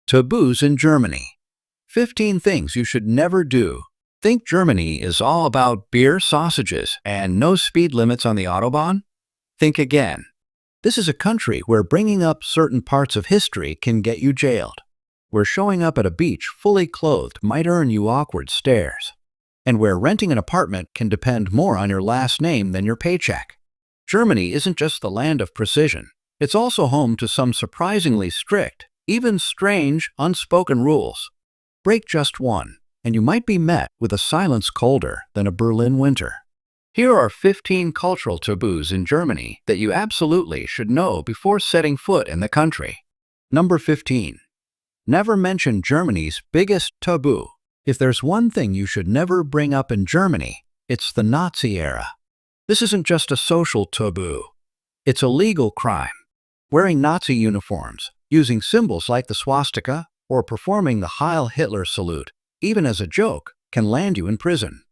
Taboos in Germany. 15 things you should never do. Think Germany is all about beer, sausages, and no speed limits on the Autobahn? Think again. This is a country where bringing up certain parts of history can get you jailed, where showing up at a beach fully clothed might earn you awkward stares, and where renting an apartment can depend more on your last name than your paycheck. Germany isn't just the land of precision. It's also home to some surprisingly strict, even strange, unspoken rules. Break just one, and you might be met with a silence colder than a Berlin winter. Here are 15 cultural taboos in Germany that you absolutely should know before setting foot in the country. Number 15. Never mention Germany's biggest taboo. If there's one thing you should never bring up in Germany, it's the Nazi era. This isn't just a social taboo. It's a legal crime. Wearing Nazi uniforms, using symbols like the swastika, or performing the Heil Hitler salute, even as a joke, can land you in prison.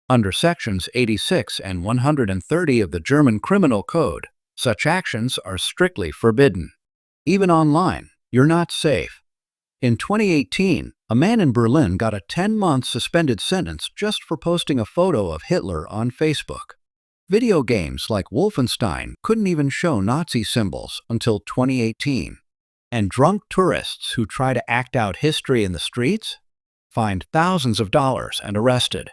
Under Sections 86 and 130 of the German Criminal Code, such actions are strictly forbidden. Even online, you're not safe. In 2018, a man in Berlin got a 10-month suspended sentence just for posting a photo of Hitler on Facebook. Video games like Wolfenstein couldn't even show Nazi symbols until 2018. And drunk tourists who try to act out history in the streets? Fined thousands of dollars and arrested.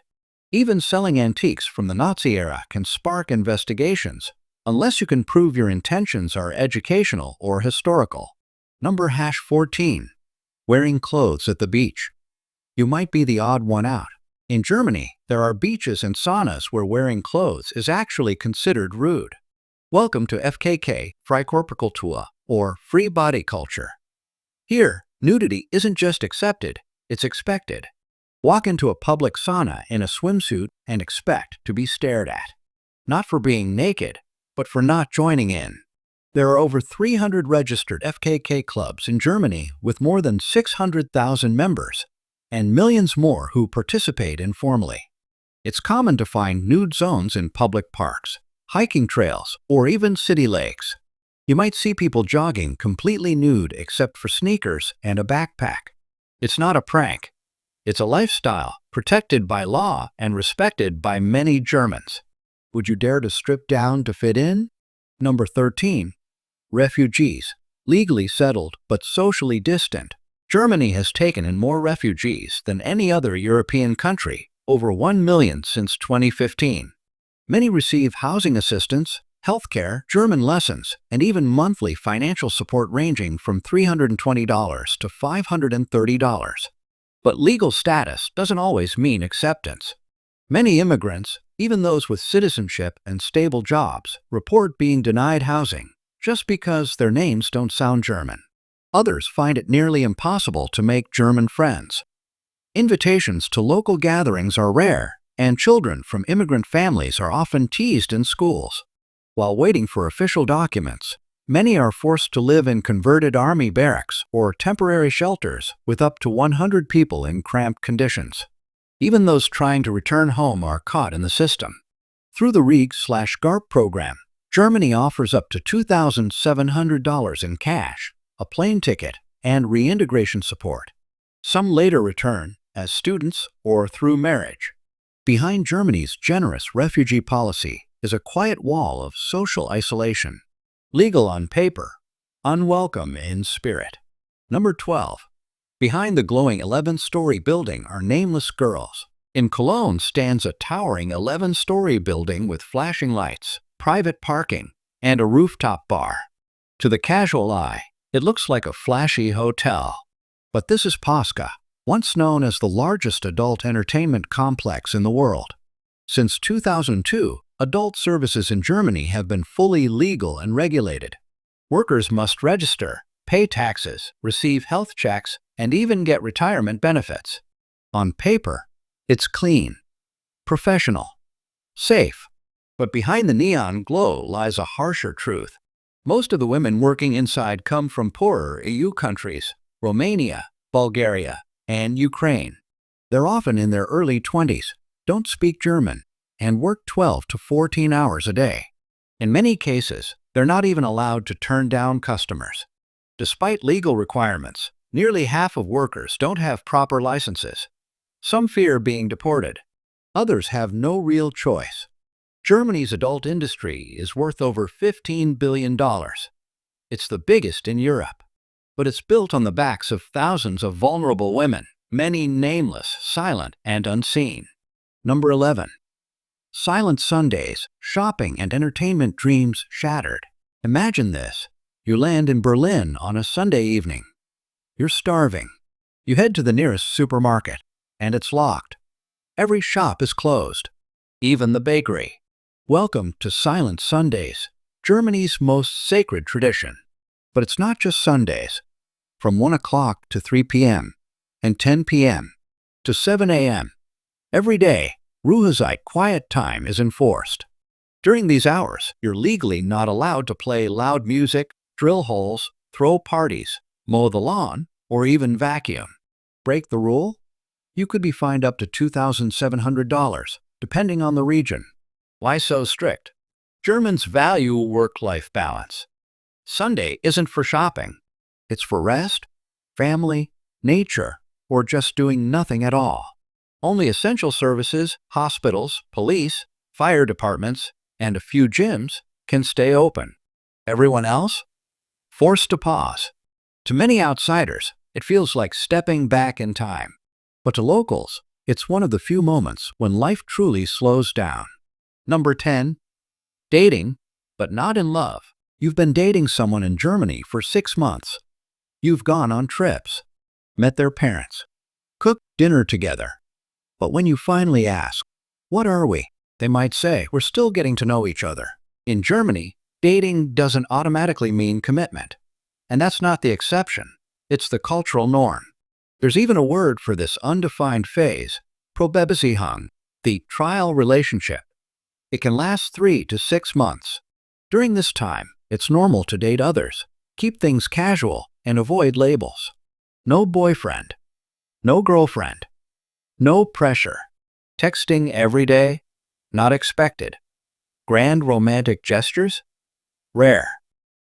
Even selling antiques from the Nazi era can spark investigations, unless you can prove your intentions are educational or historical. Number #14. Wearing clothes at the beach. You might be the odd one out. In Germany, there are beaches and saunas where wearing clothes is actually considered rude. Welcome to FKK, Freikörperkultur, or free body culture. Here, nudity isn't just accepted, it's expected. Walk into a public sauna in a swimsuit and expect to be stared at. Not for being naked, but for not joining in. There are over 300 registered FKK clubs in Germany with more than 600,000 members, and millions more who participate informally. It's common to find nude zones in public parks, hiking trails, or even city lakes. You might see people jogging completely nude except for sneakers and a backpack. It's not a prank. It's a lifestyle protected by law and respected by many Germans. Would you dare to strip down to fit in? Number 13. Refugees. Legally settled but socially distant. Germany has taken in more refugees than any other European country, over 1 million since 2015. Many receive housing assistance, healthcare, German lessons, and even monthly financial support ranging from $320 to $530. But legal status doesn't always mean acceptance. Many immigrants, even those with citizenship and stable jobs, report being denied housing just because their names don't sound German. Others find it nearly impossible to make German friends. Invitations to local gatherings are rare, and children from immigrant families are often teased in schools. While waiting for official documents, many are forced to live in converted army barracks or temporary shelters with up to 100 people in cramped conditions. Even those trying to return home are caught in the system. Through the Reg/GARP program, Germany offers up to $2,700 in cash, a plane ticket, and reintegration support. Some later return as students or through marriage. Behind Germany's generous refugee policy is a quiet wall of social isolation. Legal on paper, unwelcome in spirit. Number 12. Behind the glowing 11-story building are nameless girls. In Cologne stands a towering 11-story building with flashing lights, private parking, and a rooftop bar. To the casual eye, it looks like a flashy hotel. But this is Pasca, once known as the largest adult entertainment complex in the world. Since 2002, adult services in Germany have been fully legal and regulated. Workers must register, pay taxes, receive health checks, and even get retirement benefits. On paper, it's clean, professional, safe. But behind the neon glow lies a harsher truth. Most of the women working inside come from poorer EU countries, Romania, Bulgaria, and Ukraine. They're often in their early 20s, don't speak German, and work 12 to 14 hours a day. In many cases, they're not even allowed to turn down customers. Despite legal requirements, Nearly half of workers don't have proper licenses. Some fear being deported. Others have no real choice. Germany's adult industry is worth over $15 billion. It's the biggest in Europe. But it's built on the backs of thousands of vulnerable women, many nameless, silent, and unseen. Number 11. Silent Sundays, shopping and entertainment dreams shattered. Imagine this. You land in Berlin on a Sunday evening. You're starving. You head to the nearest supermarket, and it's locked. Every shop is closed, even the bakery. Welcome to Silent Sundays, Germany's most sacred tradition. But it's not just Sundays. From 1 o'clock to 3 p.m. and 10 p.m. to 7 a.m. every day, Ruhezeit, quiet time, is enforced. During these hours, you're legally not allowed to play loud music, drill holes, throw parties, mow the lawn, or even vacuum. Break the rule? You could be fined up to $2,700, depending on the region. Why so strict? Germans value work-life balance. Sunday isn't for shopping. It's for rest, family, nature, or just doing nothing at all. Only essential services, hospitals, police, fire departments, and a few gyms can stay open. Everyone else? Forced to pause. To many outsiders, it feels like stepping back in time. But to locals, it's one of the few moments when life truly slows down. Number 10. Dating, but not in love. You've been dating someone in Germany for 6 months. You've gone on trips, met their parents, cooked dinner together. But when you finally ask, "What are we?" they might say, "We're still getting to know each other." In Germany, dating doesn't automatically mean commitment. And that's not the exception. It's the cultural norm. There's even a word for this undefined phase, Probebeziehung, the trial relationship. It can last 3 to 6 months. During this time, it's normal to date others, keep things casual, and avoid labels. No boyfriend, no girlfriend, no pressure. Texting every day? Not expected. Grand romantic gestures? Rare.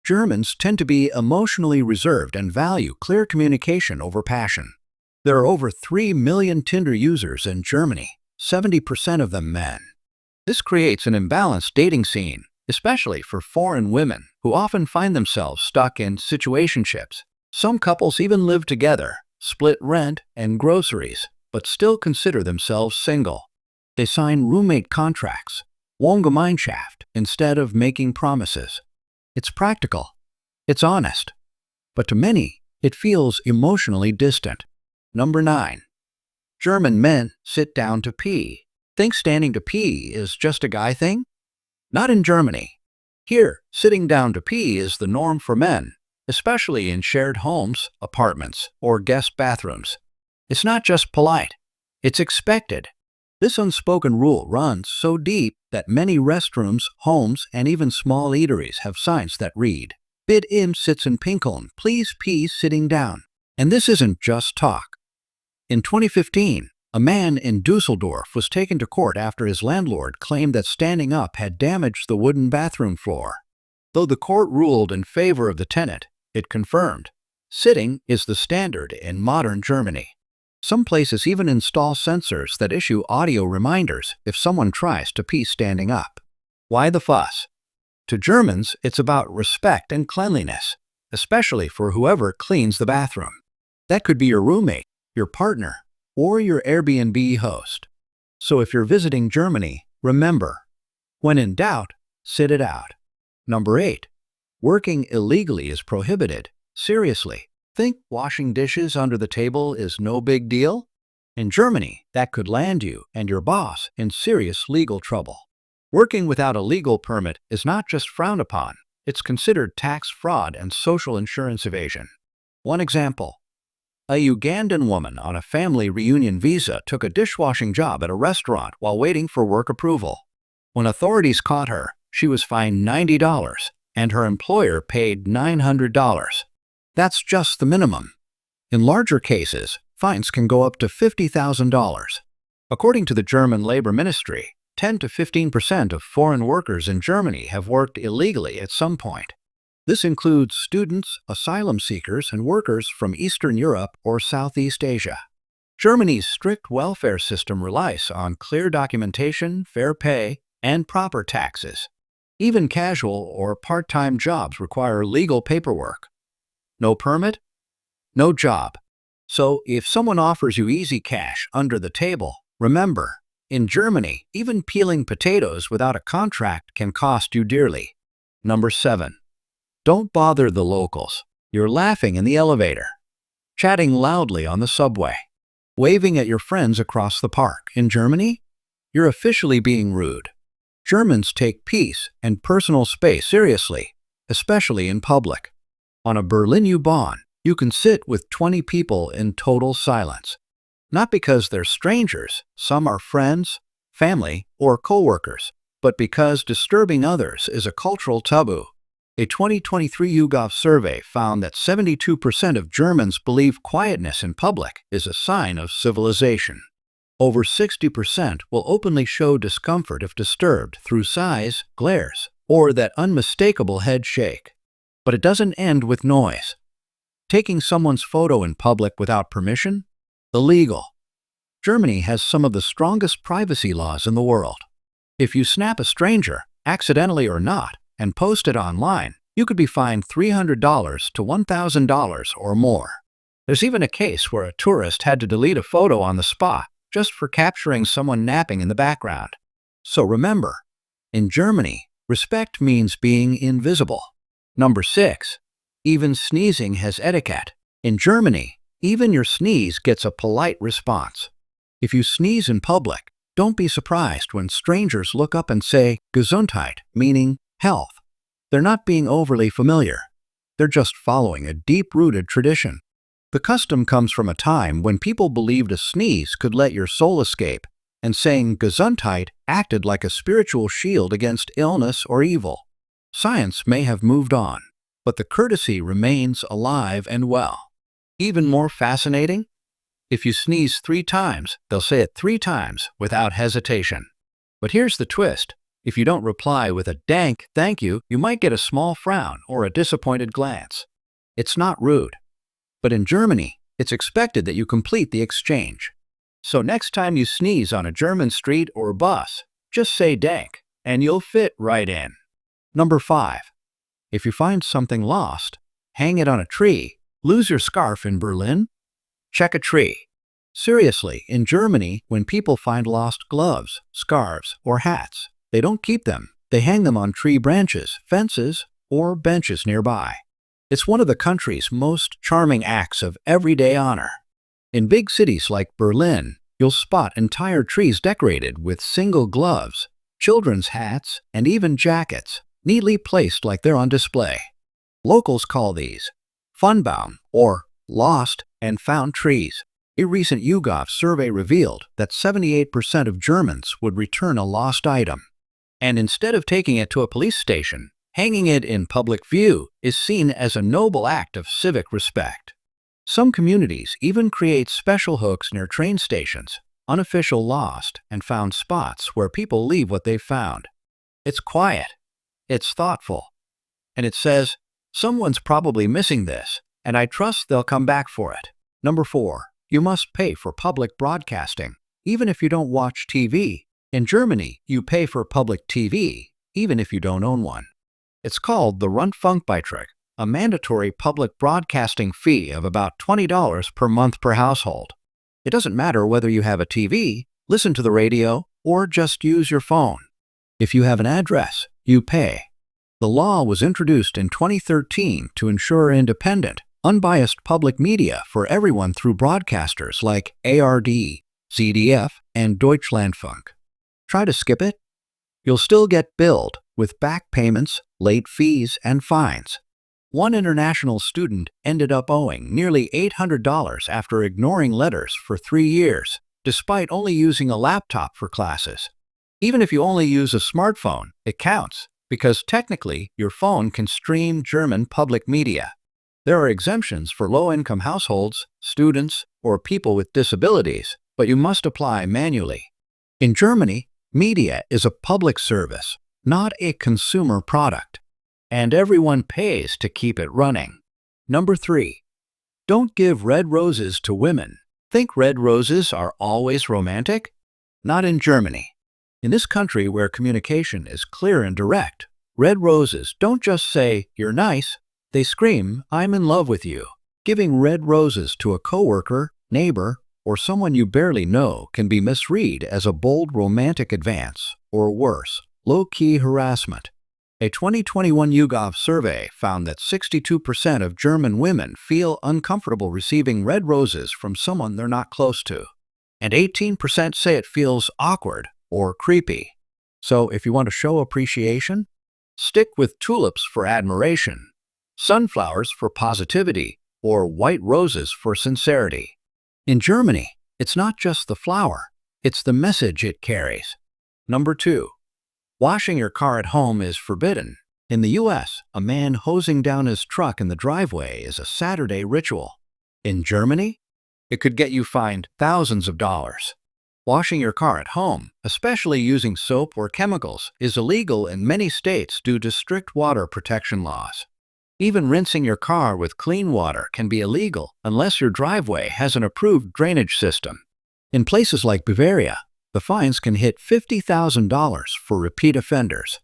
Germans tend to be emotionally reserved and value clear communication over passion. There are over 3 million Tinder users in Germany, 70% of them men. This creates an imbalanced dating scene, especially for foreign women who often find themselves stuck in situationships. Some couples even live together, split rent and groceries, but still consider themselves single. They sign roommate contracts, Wohngemeinschaft, instead of making promises. It's practical. It's honest. But to many, it feels emotionally distant. Number 9. German men sit down to pee. Think standing to pee is just a guy thing? Not in Germany. Here, sitting down to pee is the norm for men, especially in shared homes, apartments, or guest bathrooms. It's not just polite. It's expected. This unspoken rule runs so deep that many restrooms, homes, and even small eateries have signs that read, "Bitte im Sitzen pinkeln, please pee sitting down." And this isn't just talk. In 2015, a man in Dusseldorf was taken to court after his landlord claimed that standing up had damaged the wooden bathroom floor. Though the court ruled in favor of the tenant, it confirmed, sitting is the standard in modern Germany. Some places even install sensors that issue audio reminders if someone tries to pee standing up. Why the fuss? To Germans, it's about respect and cleanliness, especially for whoever cleans the bathroom. That could be your roommate, your partner, or your Airbnb host. So if you're visiting Germany, remember, when in doubt, sit it out. Number 8. Working illegally is prohibited. Seriously, think washing dishes under the table is no big deal? In Germany, that could land you and your boss in serious legal trouble. Working without a legal permit is not just frowned upon, it's considered tax fraud and social insurance evasion. One example. A Ugandan woman on a family reunion visa took a dishwashing job at a restaurant while waiting for work approval. When authorities caught her, she was fined $90, and her employer paid $900. That's just the minimum. In larger cases, fines can go up to $50,000. According to the German Labor Ministry, 10 to 15% of foreign workers in Germany have worked illegally at some point. This includes students, asylum seekers, and workers from Eastern Europe or Southeast Asia. Germany's strict welfare system relies on clear documentation, fair pay, and proper taxes. Even casual or part-time jobs require legal paperwork. No permit? No job. So if someone offers you easy cash under the table, remember, in Germany, even peeling potatoes without a contract can cost you dearly. Number 7. Don't bother the locals. You're laughing in the elevator, chatting loudly on the subway, waving at your friends across the park. In Germany, you're officially being rude. Germans take peace and personal space seriously, especially in public. On a Berlin U-Bahn, you can sit with 20 people in total silence. Not because they're strangers, some are friends, family, or co-workers, but because disturbing others is a cultural taboo. A 2023 YouGov survey found that 72% of Germans believe quietness in public is a sign of civilization. Over 60% will openly show discomfort if disturbed through sighs, glares, or that unmistakable head shake. But it doesn't end with noise. Taking someone's photo in public without permission? Illegal. Germany has some of the strongest privacy laws in the world. If you snap a stranger, accidentally or not, and post it online, you could be fined $300 to $1,000 or more. There's even a case where a tourist had to delete a photo on the spot just for capturing someone napping in the background. So remember, in Germany, respect means being invisible. Number 6. Even sneezing has etiquette. In Germany, even your sneeze gets a polite response. If you sneeze in public, don't be surprised when strangers look up and say Gesundheit, meaning health. They're not being overly familiar. They're just following a deep-rooted tradition. The custom comes from a time when people believed a sneeze could let your soul escape, and saying Gesundheit acted like a spiritual shield against illness or evil. Science may have moved on, but the courtesy remains alive and well. Even more fascinating? If you sneeze 3 times, they'll say it 3 times without hesitation. But here's the twist. If you don't reply with a dank thank you, you might get a small frown or a disappointed glance. It's not rude. But in Germany, it's expected that you complete the exchange. So next time you sneeze on a German street or bus, just say dank, and you'll fit right in. Number 5. If you find something lost, hang it on a tree. Lose your scarf in Berlin? Check a tree. Seriously, in Germany, when people find lost gloves, scarves, or hats, they don't keep them. They hang them on tree branches, fences, or benches nearby. It's one of the country's most charming acts of everyday honor. In big cities like Berlin, you'll spot entire trees decorated with single gloves, children's hats, and even jackets, neatly placed like they're on display. Locals call these Funbaum or lost and found trees. A recent YouGov survey revealed that 78% of Germans would return a lost item. And instead of taking it to a police station, hanging it in public view is seen as a noble act of civic respect. Some communities even create special hooks near train stations, unofficial lost and found spots where people leave what they've found. It's quiet, it's thoughtful, and it says, someone's probably missing this, and I trust they'll come back for it. Number 4. You must pay for public broadcasting, even if you don't watch TV. In Germany, you pay for public TV, even if you don't own one. It's called the Rundfunkbeitrag, a mandatory public broadcasting fee of about $20 per month per household. It doesn't matter whether you have a TV, listen to the radio, or just use your phone. If you have an address, you pay. The law was introduced in 2013 to ensure independent, unbiased public media for everyone through broadcasters like ARD, ZDF, and Deutschlandfunk. Try to skip it? You'll still get billed with back payments, late fees, and fines. One international student ended up owing nearly $800 after ignoring letters for 3 years, despite only using a laptop for classes. Even if you only use a smartphone, it counts, because technically your phone can stream German public media. There are exemptions for low-income households, students, or people with disabilities, but you must apply manually. In Germany, media is a public service, not a consumer product. and everyone pays to keep it running. Number 3. Don't give red roses to women. Think red roses are always romantic? Not in Germany. In this country where communication is clear and direct, red roses don't just say, "You're nice," they scream, "I'm in love with you." Giving red roses to a coworker, neighbor, or someone you barely know can be misread as a bold romantic advance, or worse, low-key harassment. A 2021 YouGov survey found that 62% of German women feel uncomfortable receiving red roses from someone they're not close to, and 18% say it feels awkward or creepy. So if you want to show appreciation, stick with tulips for admiration, sunflowers for positivity, or white roses for sincerity. In Germany, it's not just the flower, it's the message it carries. Number 2. Washing your car at home is forbidden. In the US, a man hosing down his truck in the driveway is a Saturday ritual. In Germany, it could get you fined thousands of dollars. Washing your car at home, especially using soap or chemicals, is illegal in many states due to strict water protection laws. Even rinsing your car with clean water can be illegal unless your driveway has an approved drainage system. In places like Bavaria, the fines can hit $50,000 for repeat offenders.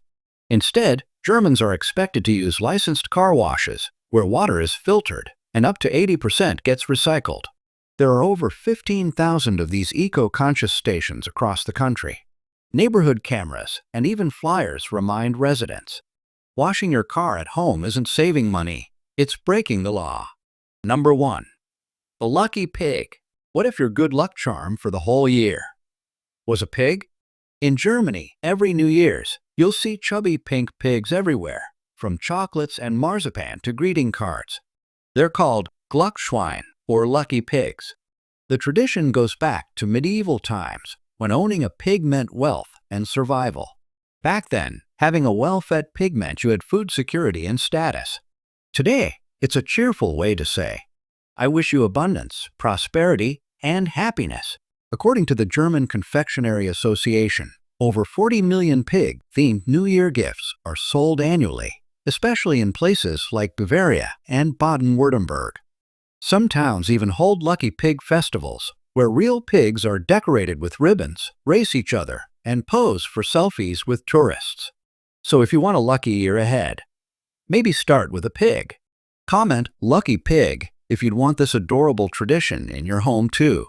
Instead, Germans are expected to use licensed car washes, where water is filtered and up to 80% gets recycled. There are over 15,000 of these eco-conscious stations across the country. Neighborhood cameras and even flyers remind residents. Washing your car at home isn't saving money, it's breaking the law. Number 1. The lucky pig. What if your good luck charm for the whole year was a pig? In Germany, every New Year's, you'll see chubby pink pigs everywhere, from chocolates and marzipan to greeting cards. They're called Glücksschwein, or lucky pigs. The tradition goes back to medieval times, when owning a pig meant wealth and survival. Back then, having a well-fed pig meant you had food security and status. Today, it's a cheerful way to say, "I wish you abundance, prosperity, and happiness." According to the German Confectionery Association, over 40 million pig-themed New Year gifts are sold annually, especially in places like Bavaria and Baden-Württemberg. Some towns even hold lucky pig festivals, where real pigs are decorated with ribbons, race each other, and pose for selfies with tourists. So if you want a lucky year ahead, maybe start with a pig. Comment "lucky pig" if you'd want this adorable tradition in your home too.